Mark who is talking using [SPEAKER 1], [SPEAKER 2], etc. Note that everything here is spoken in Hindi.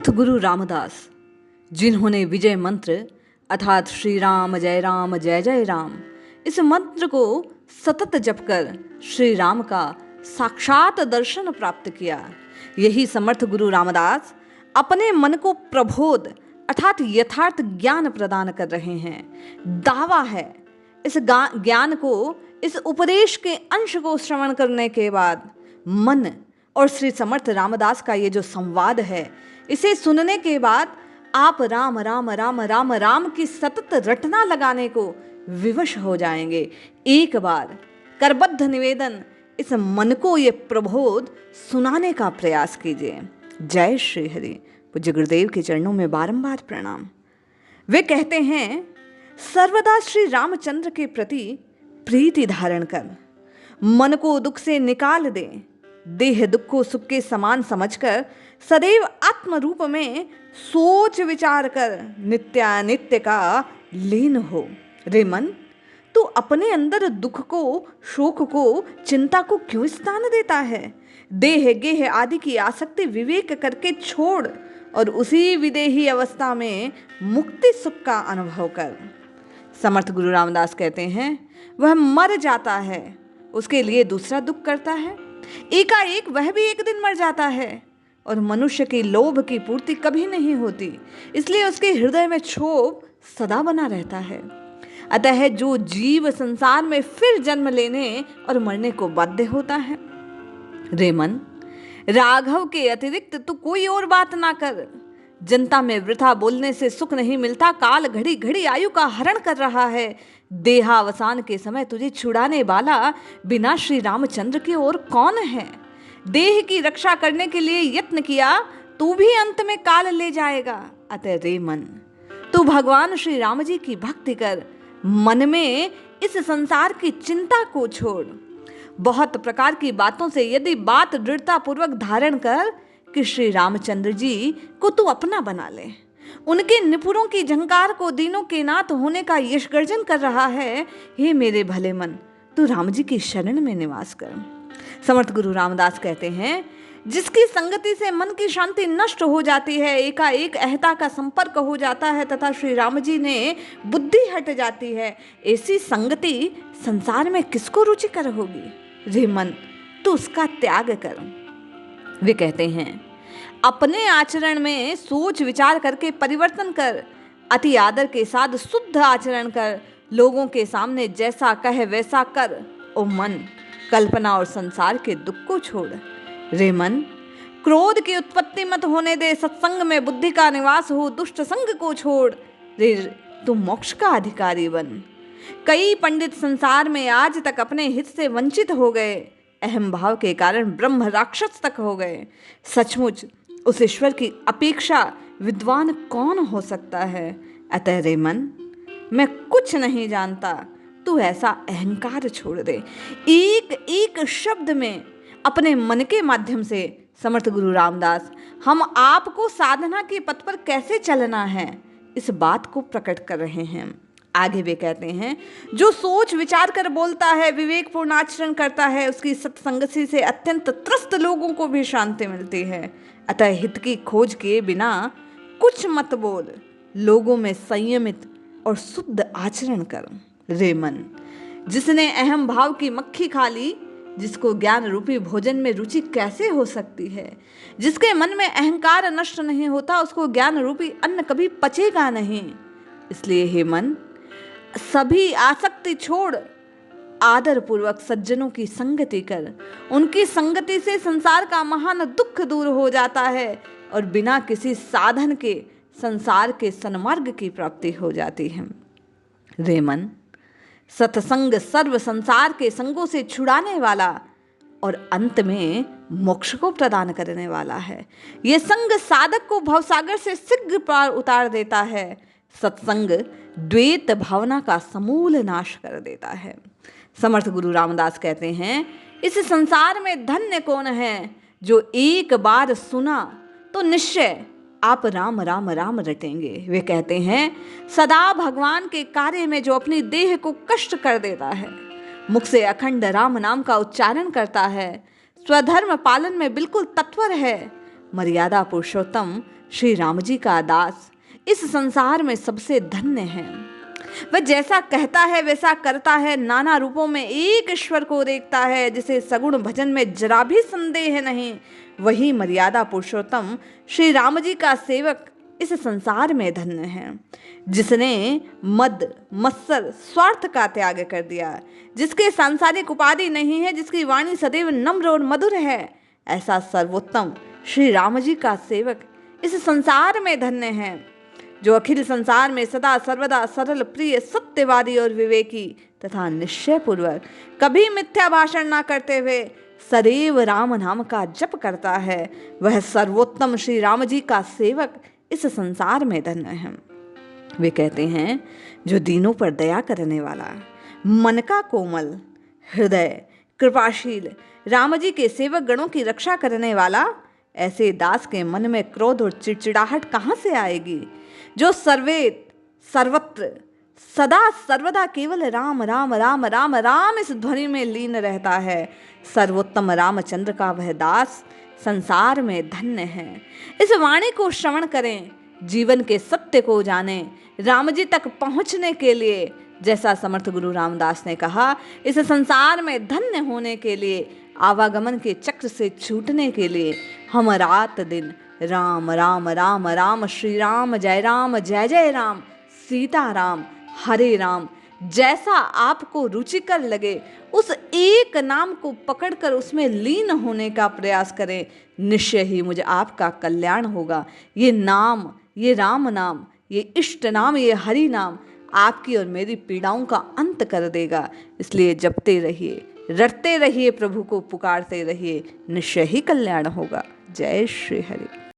[SPEAKER 1] गुरु रामदास, जिन्होंने विजय मंत्र अर्थात श्री राम जय जय राम इस मंत्र को सतत जपकर श्री राम का साक्षात दर्शन प्राप्त किया, यही समर्थ गुरु रामदास अपने मन को प्रबोध अर्थात यथार्थ ज्ञान प्रदान कर रहे हैं। दावा है इस ज्ञान को, इस उपदेश के अंश को श्रवण करने के बाद मन और श्री समर्थ रामदास का ये जो संवाद है, इसे सुनने के बाद आप राम राम राम राम राम की सतत रटना लगाने को विवश हो जाएंगे। एक बार करबद्ध निवेदन, इस मन को ये प्रबोध सुनाने का प्रयास कीजिए। जय श्री हरि। पूज्य गुरुदेव के चरणों में बारंबार प्रणाम। वे कहते हैं, सर्वदा श्री रामचंद्र के प्रति प्रीति धारण कर मन को दुख से निकाल दे। देह दुख को सुख के समान समझकर सदैव आत्म रूप में सोच विचार कर नित्यानित्य का लीन हो। रे मन, तू अपने अंदर दुख को, शोक को, चिंता को क्यों स्थान देता है? देह गेह आदि की आसक्ति विवेक करके छोड़ और उसी विदेही अवस्था में मुक्ति सुख का अनुभव कर। समर्थ गुरु रामदास कहते हैं, वह मर जाता है, उसके लिए दूसरा दुख करता है। एकाएक वह भी एक दिन मर जाता है और मनुष्य की लोभ की पूर्ति कभी नहीं होती, इसलिए उसके हृदय में क्षोभ सदा बना रहता है। अतः जो जीव संसार में फिर जन्म लेने और मरने को बाध्य होता है। रे मन, राघव के अतिरिक्त तू कोई और बात ना कर। जनता में वृथा बोलने से सुख नहीं मिलता। काल घड़ी घड़ी आयु का हरण कर रहा है। देहावसान के समय तुझे छुड़ाने वाला बिना श्री रामचंद्र के और कौन है? देह की रक्षा करने के लिए यत्न किया तू भी अंत में काल ले जाएगा। अतः रे मन, तू भगवान श्री राम जी की भक्ति कर। मन में इस संसार की चिंता को छोड़। बहुत प्रकार की बातों से यदि बात दृढ़ता पूर्वक धारण कर कि श्री रामचंद्र जी को तू अपना बना ले, उनके निपुणों की झंकार को दीनों के नाथ होने का यश गर्जन कर रहा है। हे मेरे भले मन, तू राम जी की शरण में निवास कर। समर्थ गुरु रामदास कहते हैं, जिसकी संगति से मन की शांति नष्ट हो जाती है, एकाएक अहता का संपर्क हो जाता है तथा श्री राम जी ने बुद्धि हट जाती है, ऐसी संगति संसार में किसको रुचिकर होगी? रे मन, तू उसका त्याग कर। वे कहते हैं, अपने आचरण में सोच विचार करके परिवर्तन कर। अति आदर के साथ शुद्ध आचरण कर। लोगों के सामने जैसा कहे वैसा कर। ओ मन, कल्पना और संसार के दुख को छोड़। रे मन, क्रोध की उत्पत्ति मत होने दे। सत्संग में बुद्धि का निवास हो। दुष्ट संग को छोड़। रे तू मोक्ष का अधिकारी बन। कई पंडित संसार में आज तक अपने हित से वंचित हो गए। अहम भाव के कारण ब्रह्म राक्षस तक हो गए। सचमुच उस ईश्वर की अपेक्षा विद्वान कौन हो सकता है? अतः रे मन, मैं कुछ नहीं जानता, तू ऐसा अहंकार छोड़ दे। एक एक शब्द में अपने मन के माध्यम से समर्थ गुरु रामदास हम आपको साधना के पथ पर कैसे चलना है, इस बात को प्रकट कर रहे हैं। आगे वे कहते हैं, जो सोच विचार कर बोलता है, विवेकपूर्ण आचरण करता है, उसकी सत्संगति से अत्यंत त्रस्त लोगों को भी शांति मिलती है। अतः हित की खोज किए बिना कुछ मत बोल। लोगों में संयमित और शुद्ध आचरण कर। रे मन, जिसने अहम भाव की मक्खी खा ली, जिसको ज्ञान रूपी भोजन में रुचि कैसे हो सकती है? जिसके मन में अहंकार नष्ट नहीं होता, उसको ज्ञान रूपी अन्न कभी पचेगा नहीं। इसलिए हे मन, सभी आसक्ति छोड़। आदर पूर्वक सज्जनों की संगति कर। उनकी संगति से संसार का महान दुख दूर हो जाता है और बिना किसी साधन के संसार के सन्मार्ग की प्राप्ति हो जाती है। रे मन, सत्संग सर्व संसार के संगों से छुड़ाने वाला और अंत में मोक्ष को प्रदान करने वाला है। यह संग साधक को भवसागर से शीघ्र पार उतार देता है। सत्संग द्वैत भावना का समूल नाश कर देता है। समर्थ गुरु रामदास कहते हैं, इस संसार में धन्य कौन है जो एक बार सुना तो निश्चय आप राम राम राम रटेंगे। वे कहते हैं, सदा भगवान के कार्य में जो अपनी देह को कष्ट कर देता है, मुख से अखंड राम नाम का उच्चारण करता है, स्वधर्म पालन में बिल्कुल तत्पर है, मर्यादा पुरुषोत्तम श्री राम जी का दास इस संसार में सबसे धन्य है। वह जैसा कहता है वैसा करता है, नाना रूपों में एक ईश्वर को देखता है, जिसे सगुण भजन में जरा भी संदेह नहीं। वही मर्यादा पुरुषोत्तम श्री राम जी का सेवक इस संसार में धन्य है, जिसने मद मत्सर स्वार्थ का त्याग कर दिया, जिसके सांसारिक उपाधि नहीं है, जिसकी वाणी सदैव नम्र और मधुर है। ऐसा सर्वोत्तम श्री राम जी का सेवक इस संसार में धन्य है, जो अखिल संसार में सदा सर्वदा सरल प्रिय सत्यवादी और विवेकी तथा निश्चय पूर्वक कभी मिथ्या भाषण ना करते हुए सदैव राम नाम का जप करता है। वह सर्वोत्तम श्री राम जी का सेवक इस संसार में धन्य है। वे कहते हैं, जो दीनों पर दया करने वाला, मन का कोमल, हृदय कृपाशील, राम जी के सेवक गणों की रक्षा करने वाला, ऐसे दास के मन में क्रोध और चिड़चिड़ाहट कहाँ से आएगी? जो सर्वत्र सदा सर्वदा केवल राम राम राम राम राम इस ध्वनि में लीन रहता है, सर्वोत्तम रामचंद्र का वह दास संसार में धन्य है। इस वाणी को श्रवण करें, जीवन के सत्य को जानें। राम जी तक पहुंचने के लिए, जैसा समर्थ गुरु रामदास ने कहा, इस संसार में धन्य होने के लिए, आवागमन के चक्र से छूटने के लिए हम रात दिन राम राम राम राम, श्री राम जय जय राम, सीता राम, हरे राम, जैसा आपको रुचिकर लगे उस एक नाम को पकड़कर उसमें लीन होने का प्रयास करें। निश्चय ही मुझे आपका कल्याण होगा। ये नाम, ये राम नाम, ये इष्ट नाम, ये हरि नाम आपकी और मेरी पीड़ाओं का अंत कर देगा। इसलिए जपते रहिए, रटते रहिए, प्रभु को पुकारते रहिए, निश्चय ही कल्याण होगा। जय श्री हरि।